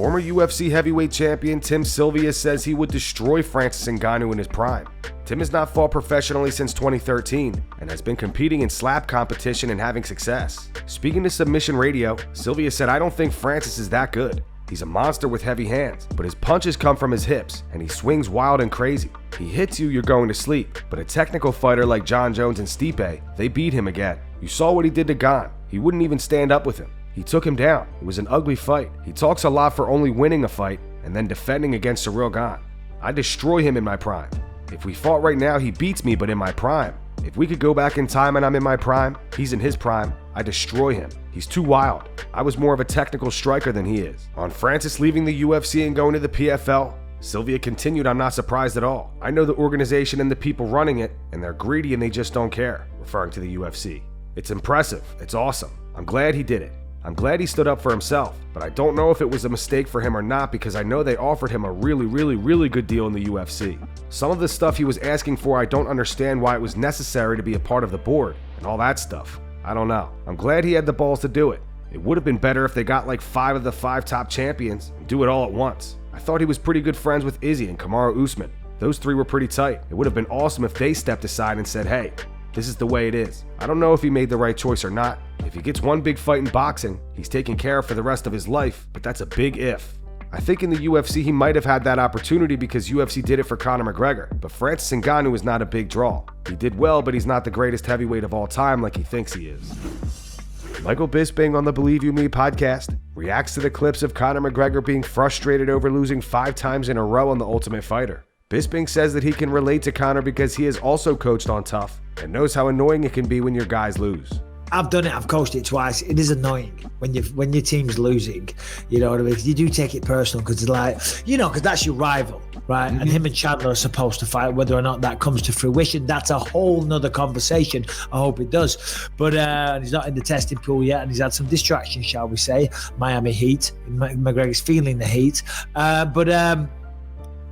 Former UFC heavyweight champion Tim Sylvia says he would destroy Francis Ngannou in his prime. Tim has not fought professionally since 2013 and has been competing in slap competition and having success. Speaking to Submission Radio, Sylvia said, "I don't think Francis is that good. He's a monster with heavy hands, but his punches come from his hips, and he swings wild and crazy. He hits you, you're going to sleep. But a technical fighter like Jon Jones and Stipe, they beat him again. You saw what he did to Gane. He wouldn't even stand up with him. He took him down. It was an ugly fight. He talks a lot for only winning a fight and then defending against a real Gane. I destroy him in my prime. If we fought right now, he beats me, but in my prime. If we could go back in time and I'm in my prime, he's in his prime, I destroy him. He's too wild. I was more of a technical striker than he is." On Francis leaving the UFC and going to the PFL, Sylvia continued, "I'm not surprised at all. I know the organization and the people running it, and they're greedy and they just don't care," referring to the UFC. "It's impressive. It's awesome. I'm glad he did it. I'm glad he stood up for himself, but I don't know if it was a mistake for him or not because I know they offered him a really good deal in the UFC. Some of the stuff he was asking for, I don't understand why it was necessary to be a part of the board and all that stuff. I don't know. I'm glad he had the balls to do it. It would have been better if they got like 5 of the 5 top champions and do it all at once. I thought he was pretty good friends with Izzy and Kamaru Usman. Those 3 were pretty tight. It would have been awesome if they stepped aside and said, hey, this is the way it is. I don't know if he made the right choice or not. If he gets one big fight in boxing, he's taken care of for the rest of his life, but that's a big if. I think in the UFC he might have had that opportunity because UFC did it for Conor McGregor, but Francis Ngannou is not a big draw. He did well, but he's not the greatest heavyweight of all time like he thinks he is." Michael Bisping on the Believe You Me podcast reacts to the clips of Conor McGregor being frustrated over losing 5 times in a row on The Ultimate Fighter. Bisping says that he can relate to Conor because he has also coached on Tough and knows how annoying it can be when your guys lose. I've done it. I've coached it twice. It is annoying when your team's losing. You know what I mean? You do take it personal because it's like, because that's your rival, right? Mm-hmm. And him and Chandler are supposed to fight. Whether or not that comes to fruition, that's a whole nother conversation. I hope it does. But he's not in the testing pool yet, and he's had some distractions, shall we say? Miami Heat. McGregor's feeling the heat.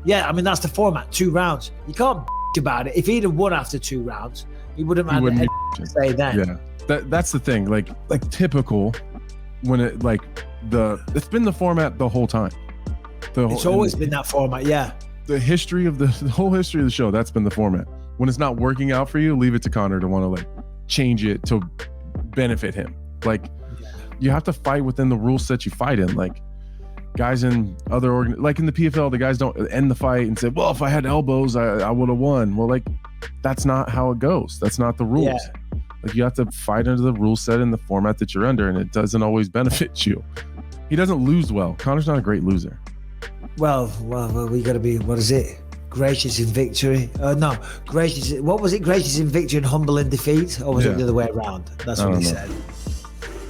Yeah, I mean, that's the format. 2 rounds. You can't about it. If he'd have won after 2 rounds, he wouldn't have had anything to say then. Yeah. That's the thing, like typical when it's been the format the whole time. It's always been that format, yeah. The history of the whole history of the show, that's been the format. When it's not working out for you, leave it to Conor to want to change it to benefit him. You have to fight within the rule set you fight in. Guys in other in the PFL, the guys don't end the fight and say, well, if I had elbows, I would have won. Well, that's not how it goes. That's not the rules. Yeah. You have to fight under the rule set in the format that you're under, and it doesn't always benefit you. He doesn't lose well. Conor's not a great loser. Well, we got to be, what is it? Gracious in victory? No, gracious. What was it? Gracious in victory and humble in defeat? Or was it the other way around? That's what he said.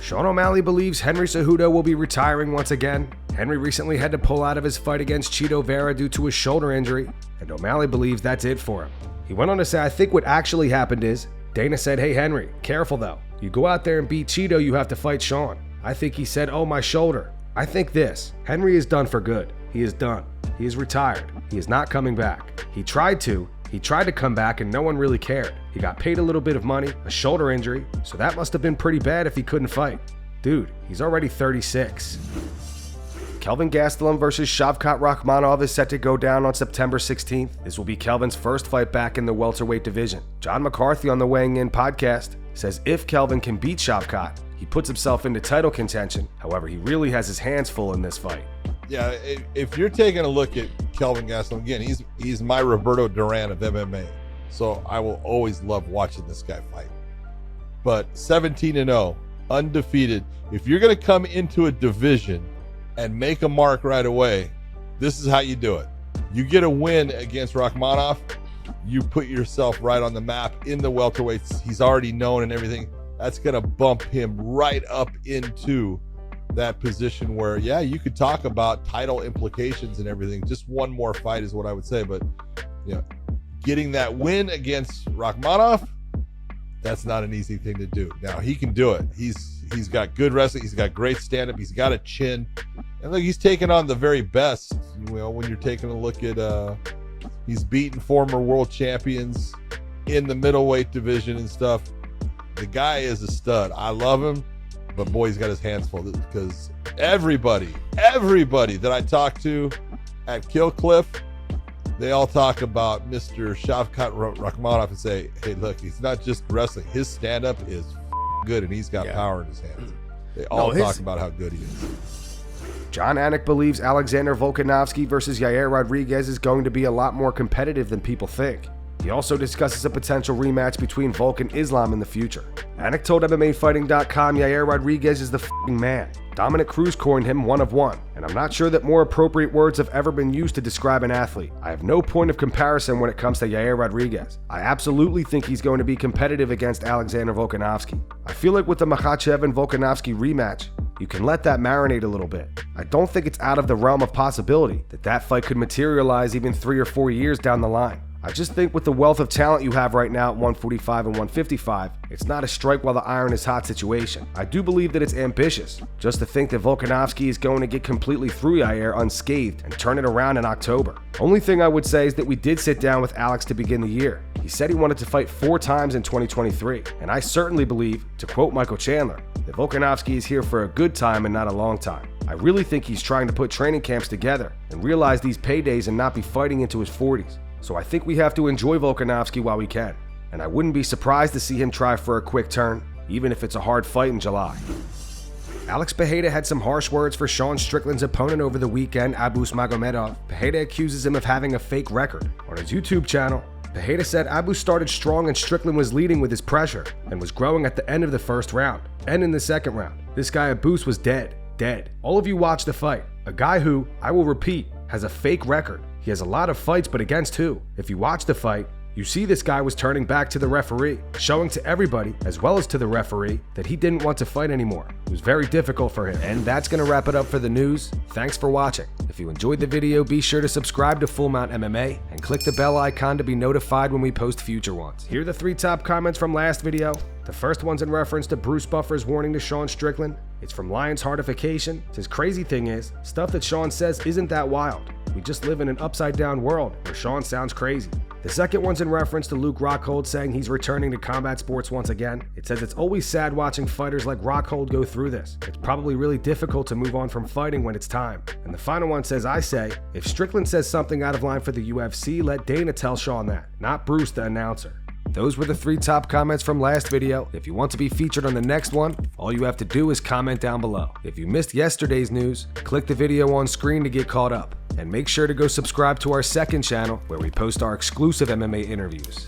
Sean O'Malley believes Henry Cejudo will be retiring once again. Henry recently had to pull out of his fight against Chito Vera due to a shoulder injury, and O'Malley believes that's it for him. He went on to say, I think what actually happened is, Dana said, hey, Henry, careful though. You go out there and beat Chito, you have to fight Sean. I think he said, oh, my shoulder. I think this. Henry is done for good. He is done. He is retired. He is not coming back. He tried to come back and no one really cared. He got paid a little bit of money, a shoulder injury, so that must have been pretty bad if he couldn't fight. Dude, he's already 36. Kelvin Gastelum versus Shavkat Rakhmonov is set to go down on September 16th. This will be Kelvin's first fight back in the welterweight division. John McCarthy on the Weighing In podcast says if Kelvin can beat Shavkat, he puts himself into title contention. However, he really has his hands full in this fight. Yeah, if you're taking a look at Kelvin Gastelum, again, he's my Roberto Duran of MMA. So I will always love watching this guy fight. But 17-0, undefeated. If you're going to come into a division and make a mark right away, this is how you do it. You get a win against Rakhmonov, you put yourself right on the map in the welterweights. He's already known and everything. That's going to bump him right up into that position where, yeah, you could talk about title implications and everything. Just one more fight is what I would say. But, getting that win against Rakhmonov, that's not an easy thing to do. Now, he can do it. He's got good wrestling. He's got great stand-up. He's got a chin. And look, he's taken on the very best. When you're taking a look at, he's beaten former world champions in the middleweight division and stuff. The guy is a stud. I love him, but boy, he's got his hands full because everybody that I talk to at Kill Cliff, they all talk about Mr. Shavkat Rakhmonov and say, hey, look, he's not just wrestling. His stand-up is good, and he's got power in his hands. They all talk about how good he is. Jon Anik believes Alexander Volkanovski versus Yair Rodriguez is going to be a lot more competitive than people think. He also discusses a potential rematch between Volk and Islam in the future. Anik told MMAfighting.com Yair Rodriguez is the f***ing man. Dominic Cruz coined him one of one, and I'm not sure that more appropriate words have ever been used to describe an athlete. I have no point of comparison when it comes to Yair Rodriguez. I absolutely think he's going to be competitive against Alexander Volkanovski. I feel like with the Makhachev and Volkanovski rematch, you can let that marinate a little bit. I don't think it's out of the realm of possibility that that fight could materialize even 3 or 4 years down the line. I just think with the wealth of talent you have right now at 145 and 155, it's not a strike while the iron is hot situation. I do believe that it's ambitious, just to think that Volkanovski is going to get completely through Yair unscathed and turn it around in October. Only thing I would say is that we did sit down with Alex to begin the year. He said he wanted to fight 4 times in 2023, and I certainly believe, to quote Michael Chandler, that Volkanovski is here for a good time and not a long time. I really think he's trying to put training camps together and realize these paydays and not be fighting into his 40s. So I think we have to enjoy Volkanovski while we can, and I wouldn't be surprised to see him try for a quick turn, even if it's a hard fight in July. Alex Pereira had some harsh words for Sean Strickland's opponent over the weekend, Abus Magomedov. Pereira accuses him of having a fake record. On his YouTube channel, Pereira said Abus started strong and Strickland was leading with his pressure and was growing at the end of the first round and in the second round. This guy Abus was dead. All of you watched the fight. A guy who, I will repeat, has a fake record. He has a lot of fights, but against who? If you watch the fight, you see this guy was turning back to the referee, showing to everybody, as well as to the referee, that he didn't want to fight anymore. It was very difficult for him. And that's going to wrap it up for the news. Thanks for watching. If you enjoyed the video, be sure to subscribe to Full Mount MMA and click the bell icon to be notified when we post future ones. Here are the 3 top comments from last video. The first one's in reference to Bruce Buffer's warning to Sean Strickland. It's from Lion's Heartification. It says, crazy thing is, stuff that Sean says isn't that wild. We just live in an upside-down world where Sean sounds crazy. The second one's in reference to Luke Rockhold saying he's returning to combat sports once again. It says it's always sad watching fighters like Rockhold go through this. It's probably really difficult to move on from fighting when it's time. And the final one says, I say, if Strickland says something out of line for the UFC, let Dana tell Sean that, not Bruce the announcer. Those were the 3 top comments from last video. If you want to be featured on the next one, all you have to do is comment down below. If you missed yesterday's news, click the video on screen to get caught up. And make sure to go subscribe to our second channel where we post our exclusive MMA interviews.